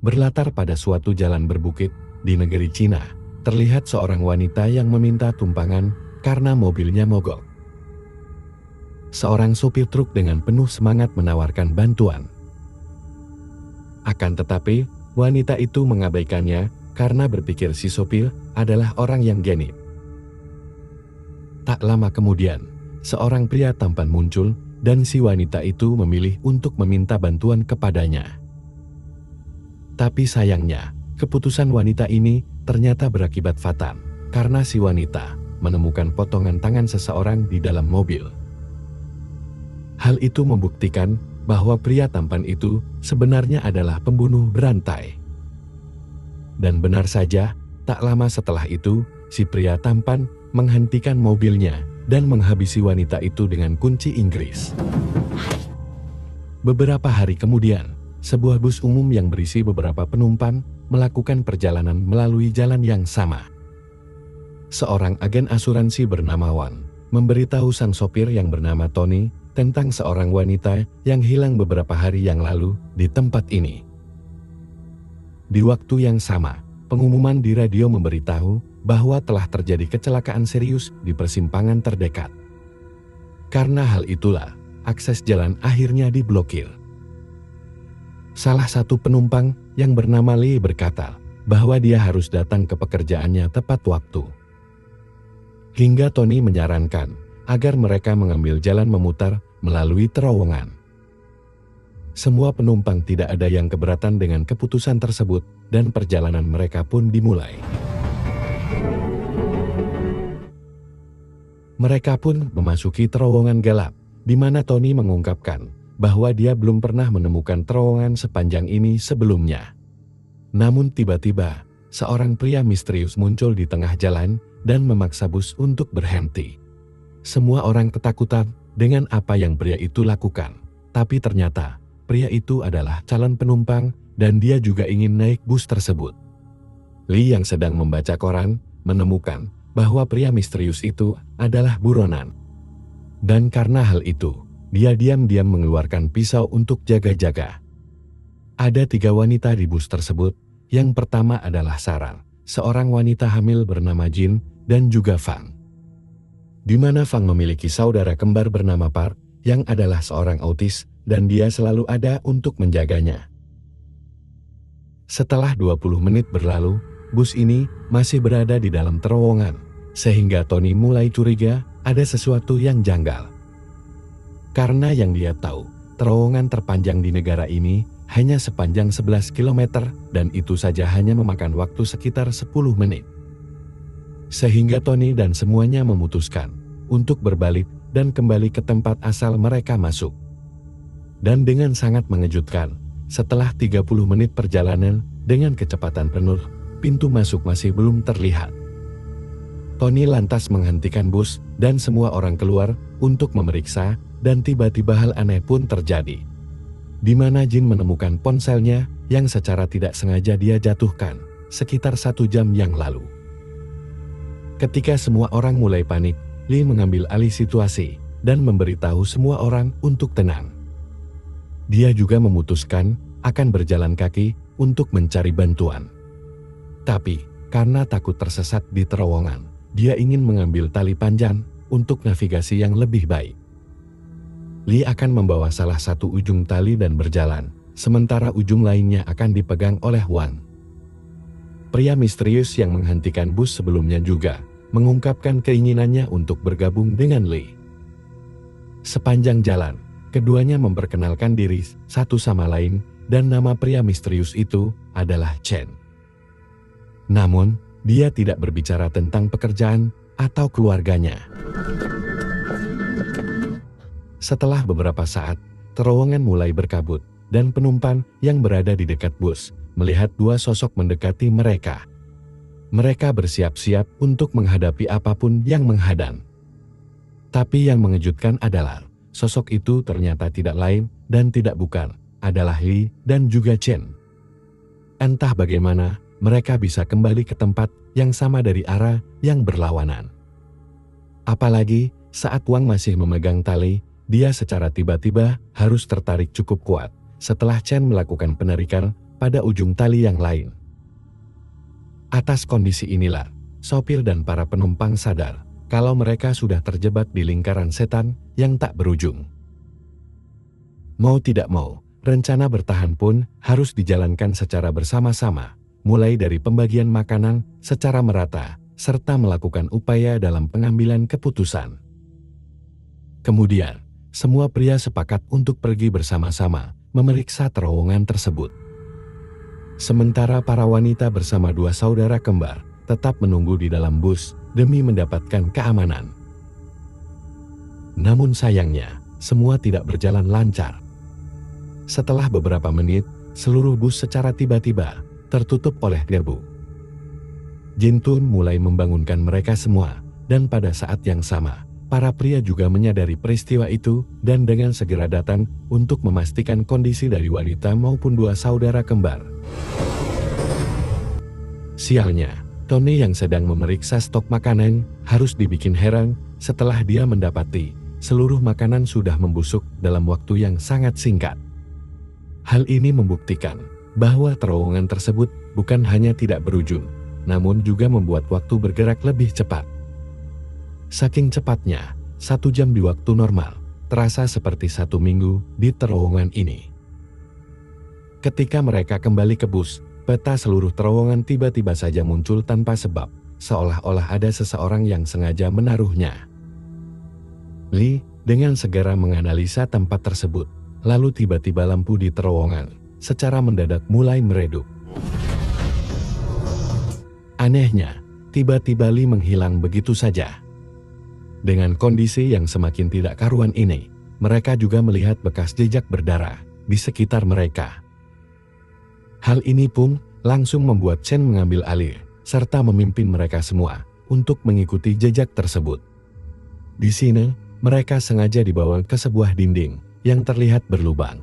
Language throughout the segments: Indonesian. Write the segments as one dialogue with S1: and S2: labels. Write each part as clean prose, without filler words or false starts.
S1: Berlatar pada suatu jalan berbukit di negeri Cina, terlihat seorang wanita yang meminta tumpangan karena mobilnya mogok. Seorang sopir truk dengan penuh semangat menawarkan bantuan. Akan tetapi, wanita itu mengabaikannya karena berpikir si sopir adalah orang yang genit. Tak lama kemudian, seorang pria tampan muncul dan si wanita itu memilih untuk meminta bantuan kepadanya. Tapi sayangnya, keputusan wanita ini ternyata berakibat fatal karena si wanita menemukan potongan tangan seseorang di dalam mobil. Hal itu membuktikan bahwa pria tampan itu sebenarnya adalah pembunuh berantai. Dan benar saja, tak lama setelah itu, si pria tampan menghentikan mobilnya dan menghabisi wanita itu dengan kunci Inggris. Beberapa hari kemudian, sebuah bus umum yang berisi beberapa penumpang melakukan perjalanan melalui jalan yang sama. Seorang agen asuransi bernama Wan memberitahu sang sopir yang bernama Tony tentang seorang wanita yang hilang beberapa hari yang lalu di tempat ini. Di waktu yang sama, pengumuman di radio memberitahu bahwa telah terjadi kecelakaan serius di persimpangan terdekat. Karena hal itulah, akses jalan akhirnya diblokir. Salah satu penumpang yang bernama Lee berkata bahwa dia harus datang ke pekerjaannya tepat waktu. Hingga Tony menyarankan agar mereka mengambil jalan memutar melalui terowongan. Semua penumpang tidak ada yang keberatan dengan keputusan tersebut dan perjalanan mereka pun dimulai. Mereka pun memasuki terowongan gelap, di mana Tony mengungkapkan bahwa dia belum pernah menemukan terowongan sepanjang ini sebelumnya. Namun tiba-tiba, seorang pria misterius muncul di tengah jalan dan memaksa bus untuk berhenti. Semua orang ketakutan dengan apa yang pria itu lakukan, tapi ternyata pria itu adalah calon penumpang dan dia juga ingin naik bus tersebut. Lee yang sedang membaca koran menemukan bahwa pria misterius itu adalah buronan. Dan karena hal itu, dia diam-diam mengeluarkan pisau untuk jaga-jaga. Ada 3 wanita di bus tersebut. Yang pertama adalah Sarah, seorang wanita hamil bernama Jin, dan juga Fang. Di mana Fang memiliki saudara kembar bernama Park, yang adalah seorang autis, dan dia selalu ada untuk menjaganya. Setelah 20 menit berlalu, bus ini masih berada di dalam terowongan, sehingga Tony mulai curiga ada sesuatu yang janggal. Karena yang dia tahu, terowongan terpanjang di negara ini hanya sepanjang 11 km dan itu saja hanya memakan waktu sekitar 10 menit. Sehingga Tony dan semuanya memutuskan untuk berbalik dan kembali ke tempat asal mereka masuk. Dan dengan sangat mengejutkan, setelah 30 menit perjalanan dengan kecepatan penuh, pintu masuk masih belum terlihat. Tony lantas menghentikan bus dan semua orang keluar untuk memeriksa. Dan tiba-tiba hal aneh pun terjadi, di mana Jin menemukan ponselnya yang secara tidak sengaja dia jatuhkan sekitar 1 jam yang lalu. Ketika semua orang mulai panik, Lee mengambil alih situasi dan memberitahu semua orang untuk tenang. Dia juga memutuskan akan berjalan kaki untuk mencari bantuan. Tapi karena takut tersesat di terowongan, dia ingin mengambil tali panjang untuk navigasi yang lebih baik. Lee akan membawa salah satu ujung tali dan berjalan, sementara ujung lainnya akan dipegang oleh Wan. Pria misterius yang menghentikan bus sebelumnya juga mengungkapkan keinginannya untuk bergabung dengan Lee. Sepanjang jalan, keduanya memperkenalkan diri satu sama lain dan nama pria misterius itu adalah Chen. Namun, dia tidak berbicara tentang pekerjaan atau keluarganya. Setelah beberapa saat, terowongan mulai berkabut dan penumpang yang berada di dekat bus melihat 2 sosok mendekati mereka. Mereka bersiap-siap untuk menghadapi apapun yang menghadang. Tapi yang mengejutkan adalah, sosok itu ternyata tidak lain dan tidak bukan, adalah Lee dan juga Chen. Entah bagaimana, mereka bisa kembali ke tempat yang sama dari arah yang berlawanan. Apalagi saat Wang masih memegang tali, dia secara tiba-tiba harus tertarik cukup kuat setelah Chen melakukan penarikan pada ujung tali yang lain. Atas kondisi inilah, sopir dan para penumpang sadar kalau mereka sudah terjebak di lingkaran setan yang tak berujung. Mau tidak mau, rencana bertahan pun harus dijalankan secara bersama-sama, mulai dari pembagian makanan secara merata, serta melakukan upaya dalam pengambilan keputusan. Kemudian, semua pria sepakat untuk pergi bersama-sama memeriksa terowongan tersebut. Sementara para wanita bersama dua saudara kembar tetap menunggu di dalam bus demi mendapatkan keamanan. Namun sayangnya, semua tidak berjalan lancar. Setelah beberapa menit, seluruh bus secara tiba-tiba tertutup oleh debu. Jintun mulai membangunkan mereka semua, dan pada saat yang sama, para pria juga menyadari peristiwa itu dan dengan segera datang untuk memastikan kondisi dari wanita maupun dua saudara kembar. Sialnya, Tony yang sedang memeriksa stok makanan harus dibikin heran setelah dia mendapati seluruh makanan sudah membusuk dalam waktu yang sangat singkat. Hal ini membuktikan bahwa terowongan tersebut bukan hanya tidak berujung, namun juga membuat waktu bergerak lebih cepat. Saking cepatnya, 1 jam di waktu normal terasa seperti 1 minggu di terowongan ini. Ketika mereka kembali ke bus, peta seluruh terowongan tiba-tiba saja muncul tanpa sebab, seolah-olah ada seseorang yang sengaja menaruhnya. Lee dengan segera menganalisa tempat tersebut, lalu tiba-tiba lampu di terowongan secara mendadak mulai meredup. Anehnya, tiba-tiba Lee menghilang begitu saja. Dengan kondisi yang semakin tidak karuan ini, mereka juga melihat bekas jejak berdarah di sekitar mereka. Hal ini pun langsung membuat Chen mengambil alih, serta memimpin mereka semua untuk mengikuti jejak tersebut. Di sini, mereka sengaja dibawa ke sebuah dinding yang terlihat berlubang.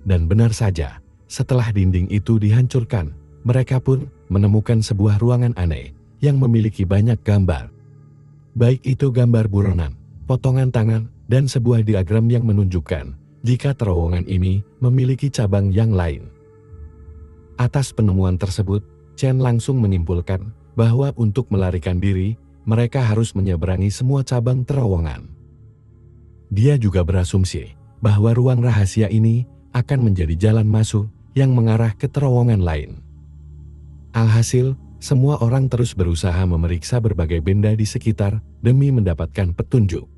S1: Dan benar saja, setelah dinding itu dihancurkan, mereka pun menemukan sebuah ruangan aneh yang memiliki banyak gambar. Baik itu gambar buronan, potongan tangan, dan sebuah diagram yang menunjukkan jika terowongan ini memiliki cabang yang lain. Atas penemuan tersebut, Chen langsung menyimpulkan bahwa untuk melarikan diri, mereka harus menyeberangi semua cabang terowongan. Dia juga berasumsi bahwa ruang rahasia ini akan menjadi jalan masuk yang mengarah ke terowongan lain. Alhasil, semua orang terus berusaha memeriksa berbagai benda di sekitar demi mendapatkan petunjuk.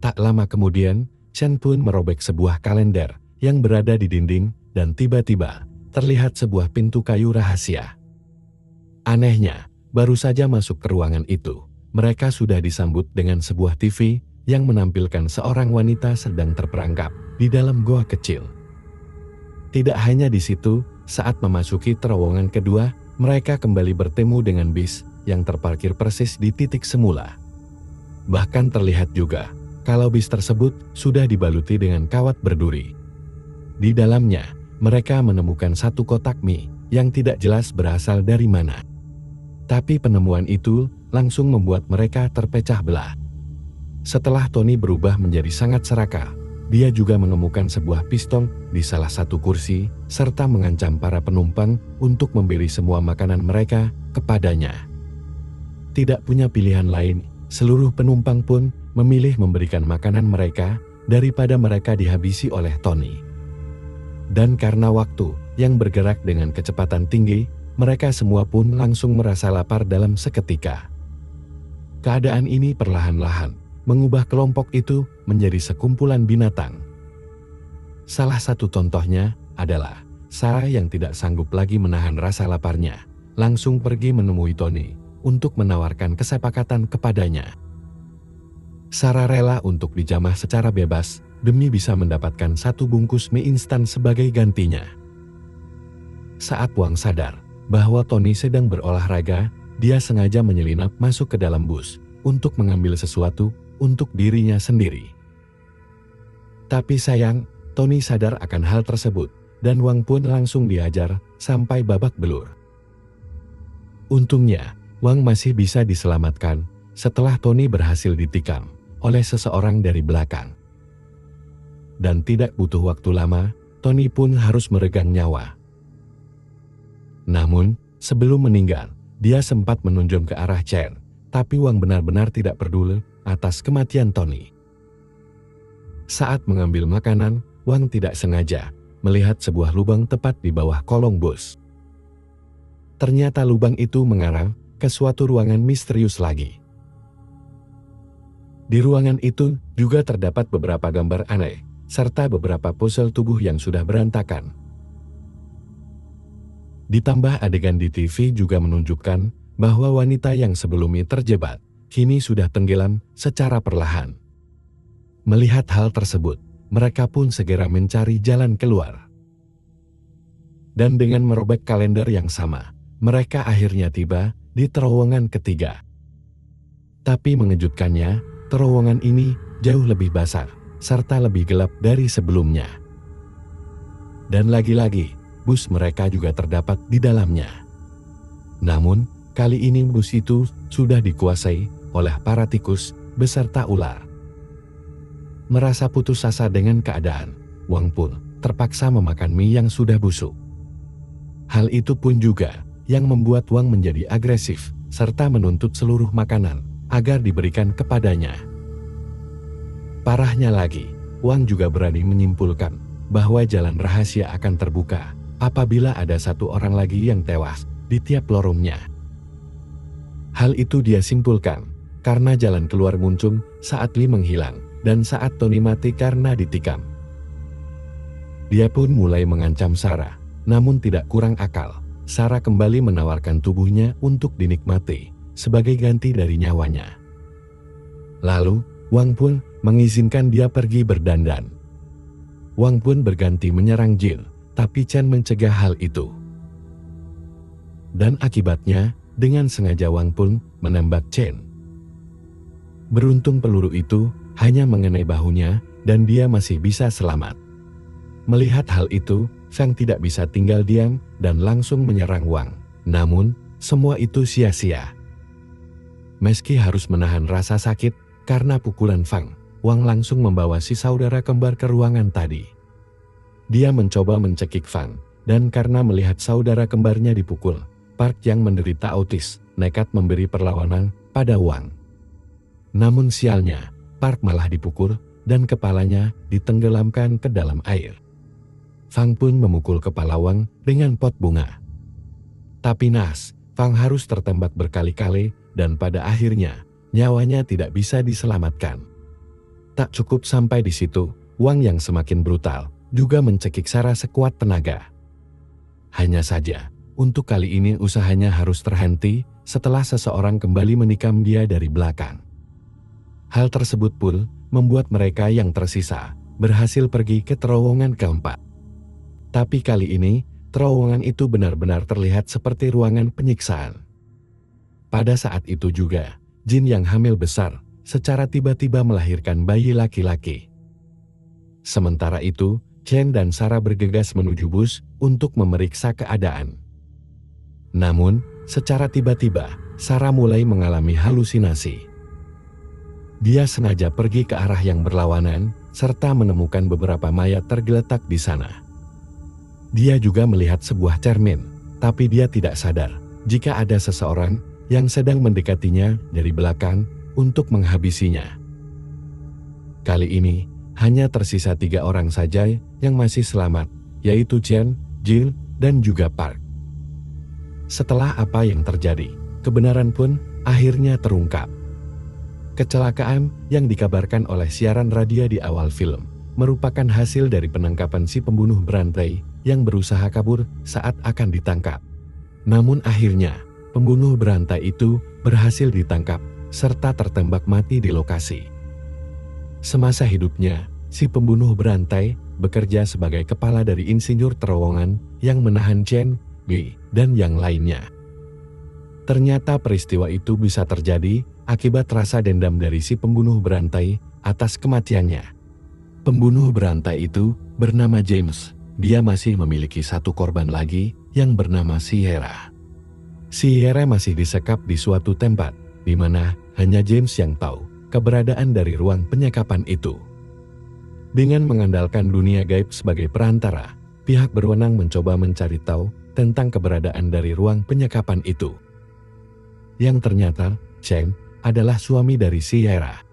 S1: Tak lama kemudian, Chen pun merobek sebuah kalender yang berada di dinding dan tiba-tiba terlihat sebuah pintu kayu rahasia. Anehnya, baru saja masuk ke ruangan itu, mereka sudah disambut dengan sebuah TV yang menampilkan seorang wanita sedang terperangkap di dalam goa kecil. Tidak hanya di situ, saat memasuki terowongan kedua, mereka kembali bertemu dengan bis yang terparkir persis di titik semula. Bahkan terlihat juga kalau bis tersebut sudah dibaluti dengan kawat berduri. Di dalamnya, mereka menemukan satu kotak mie yang tidak jelas berasal dari mana. Tapi penemuan itu langsung membuat mereka terpecah belah. Setelah Tony berubah menjadi sangat serakah, dia juga menemukan sebuah pistol di salah satu kursi, serta mengancam para penumpang untuk memberi semua makanan mereka kepadanya. Tidak punya pilihan lain, seluruh penumpang pun memilih memberikan makanan mereka daripada mereka dihabisi oleh Tony. Dan karena waktu yang bergerak dengan kecepatan tinggi, mereka semua pun langsung merasa lapar dalam seketika. Keadaan ini perlahan-lahan mengubah kelompok itu menjadi sekumpulan binatang. Salah satu contohnya adalah Sarah yang tidak sanggup lagi menahan rasa laparnya, langsung pergi menemui Tony untuk menawarkan kesepakatan kepadanya. Sarah rela untuk dijamah secara bebas demi bisa mendapatkan 1 bungkus mie instan sebagai gantinya. Saat Wang sadar bahwa Tony sedang berolahraga, dia sengaja menyelinap masuk ke dalam bus untuk mengambil sesuatu untuk dirinya sendiri. Tapi sayang, Tony sadar akan hal tersebut dan Wang pun langsung diajar sampai babak belur. Untungnya, Wang masih bisa diselamatkan setelah Tony berhasil ditikam oleh seseorang dari belakang. Dan tidak butuh waktu lama, Tony pun harus meregang nyawa. Namun, sebelum meninggal, dia sempat menunjuk ke arah Chen, tapi Wang benar-benar tidak peduli atas kematian Tony. Saat mengambil makanan, Wang tidak sengaja melihat sebuah lubang tepat di bawah kolong bus. Ternyata lubang itu mengarah ke suatu ruangan misterius lagi. Di ruangan itu juga terdapat beberapa gambar aneh, serta beberapa pose tubuh yang sudah berantakan. Ditambah adegan di TV juga menunjukkan bahwa wanita yang sebelumnya terjebak, kini sudah tenggelam secara perlahan. Melihat hal tersebut, mereka pun segera mencari jalan keluar. Dan dengan merobek kalender yang sama, mereka akhirnya tiba di terowongan ketiga. Tapi mengejutkannya, terowongan ini jauh lebih besar, serta lebih gelap dari sebelumnya. Dan lagi-lagi, bus mereka juga terdapat di dalamnya. Namun, kali ini bus itu sudah dikuasai oleh para tikus beserta ular. Merasa putus asa dengan keadaan, Wang pun terpaksa memakan mie yang sudah busuk. Hal itu pun juga yang membuat Wang menjadi agresif, serta menuntut seluruh makanan agar diberikan kepadanya. Parahnya lagi, Wang juga berani menyimpulkan bahwa jalan rahasia akan terbuka apabila ada satu orang lagi yang tewas di tiap lorongnya. Hal itu dia simpulkan karena jalan keluar muncul saat Lee menghilang dan saat Tony mati karena ditikam. Dia pun mulai mengancam Sarah, namun tidak kurang akal. Sarah kembali menawarkan tubuhnya untuk dinikmati sebagai ganti dari nyawanya. Lalu, Wang pun mengizinkan dia pergi berdandan. Wang pun berganti menyerang Jin, tapi Chen mencegah hal itu. Dan akibatnya, dengan sengaja Wang pun menembak Chen. Beruntung peluru itu hanya mengenai bahunya dan dia masih bisa selamat. Melihat hal itu, Fang tidak bisa tinggal diam dan langsung menyerang Wang. Namun, semua itu sia-sia. Meski harus menahan rasa sakit karena pukulan Fang, Wang langsung membawa si saudara kembar ke ruangan tadi. Dia mencoba mencekik Fang, dan karena melihat saudara kembarnya dipukul, Park yang menderita autis nekat memberi perlawanan pada Wang. Namun sialnya, Park malah dipukul dan kepalanya ditenggelamkan ke dalam air. Fang pun memukul kepala Wang dengan pot bunga. Tapi naas, Fang harus tertembak berkali-kali dan pada akhirnya nyawanya tidak bisa diselamatkan. Tak cukup sampai di situ, Wang yang semakin brutal juga mencekik Sarah sekuat tenaga. Hanya saja, untuk kali ini usahanya harus terhenti setelah seseorang kembali menikam dia dari belakang. Hal tersebut pun membuat mereka yang tersisa berhasil pergi ke terowongan keempat. Tapi kali ini, terowongan itu benar-benar terlihat seperti ruangan penyiksaan. Pada saat itu juga, Jin yang hamil besar secara tiba-tiba melahirkan bayi laki-laki. Sementara itu, Chen dan Sarah bergegas menuju bus untuk memeriksa keadaan. Namun, secara tiba-tiba, Sarah mulai mengalami halusinasi. Dia sengaja pergi ke arah yang berlawanan, serta menemukan beberapa mayat tergeletak di sana. Dia juga melihat sebuah cermin, tapi dia tidak sadar jika ada seseorang yang sedang mendekatinya dari belakang untuk menghabisinya. Kali ini, hanya tersisa 3 orang saja yang masih selamat, yaitu Chen, Jin, dan juga Park. Setelah apa yang terjadi, kebenaran pun akhirnya terungkap. Kecelakaan yang dikabarkan oleh siaran radio di awal film merupakan hasil dari penangkapan si pembunuh berantai yang berusaha kabur saat akan ditangkap. Namun akhirnya, pembunuh berantai itu berhasil ditangkap serta tertembak mati di lokasi. Semasa hidupnya, si pembunuh berantai bekerja sebagai kepala dari insinyur terowongan yang menahan Chen, Bi, dan yang lainnya. Ternyata peristiwa itu bisa terjadi akibat rasa dendam dari si pembunuh berantai atas kematiannya. Pembunuh berantai itu bernama James. Dia masih memiliki satu korban lagi yang bernama Sierra. Sierra masih disekap di suatu tempat, di mana hanya James yang tahu keberadaan dari ruang penyekapan itu. Dengan mengandalkan dunia gaib sebagai perantara, pihak berwenang mencoba mencari tahu tentang keberadaan dari ruang penyekapan itu. Yang ternyata, Chen adalah suami dari Sierra.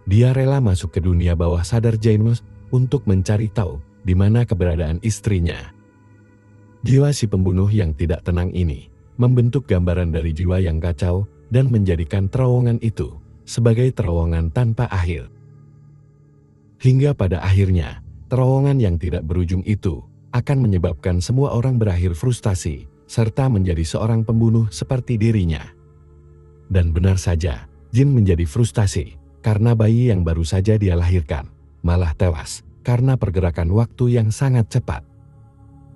S1: Dia rela masuk ke dunia bawah sadar James untuk mencari tahu di mana keberadaan istrinya. Jiwa si pembunuh yang tidak tenang ini membentuk gambaran dari jiwa yang kacau dan menjadikan terowongan itu sebagai terowongan tanpa akhir. Hingga pada akhirnya, terowongan yang tidak berujung itu akan menyebabkan semua orang berakhir frustasi serta menjadi seorang pembunuh seperti dirinya. Dan benar saja, Jin menjadi frustasi karena bayi yang baru saja dia lahirkan malah tewas karena pergerakan waktu yang sangat cepat.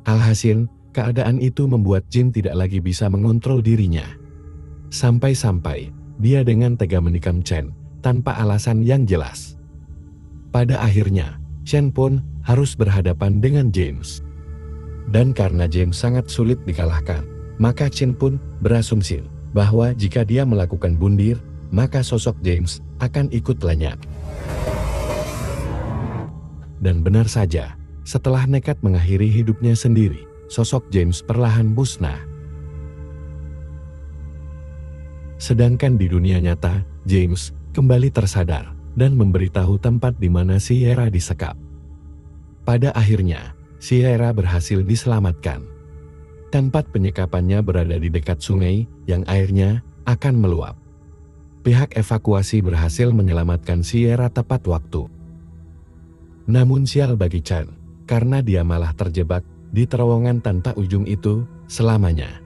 S1: Alhasil, keadaan itu membuat Jin tidak lagi bisa mengontrol dirinya. Sampai-sampai dia dengan tega menikam Chen tanpa alasan yang jelas. Pada akhirnya, Chen pun harus berhadapan dengan James. Dan karena James sangat sulit dikalahkan, maka Chen pun berasumsi bahwa jika dia melakukan bundir, maka sosok James akan ikut lenyap. Dan benar saja, setelah nekat mengakhiri hidupnya sendiri, sosok James perlahan musnah. Sedangkan di dunia nyata, James kembali tersadar dan memberitahu tempat di mana Sierra disekap. Pada akhirnya, Sierra berhasil diselamatkan. Tempat penyekapannya berada di dekat sungai yang airnya akan meluap. Pihak evakuasi berhasil menyelamatkan Sierra tepat waktu. Namun sial bagi Chen, karena dia malah terjebak di terowongan tanpa ujung itu selamanya.